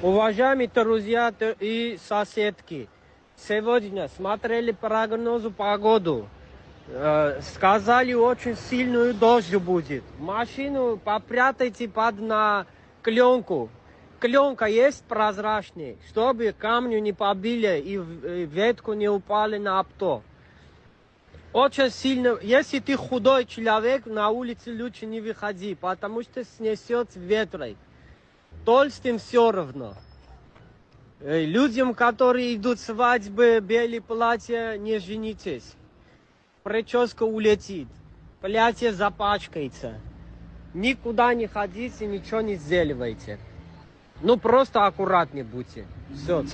Уважаемые друзья и соседки, сегодня смотрели прогнозу погоду. Сказали, очень сильную дождь будет. Машину попрятайте на кленку. Кленка есть прозрачная, чтобы камню не побили и ветку не упали на авто. Очень сильно, если ты худой человек, на улице лучше не выходи, потому что снесет ветром. Толстым все равно. Людям, которые идут в свадьбы, белые платья, не женитесь. Прическа улетит, платье запачкается. Никуда не ходите, ничего не сделайте. Ну, просто аккуратнее будьте. Все,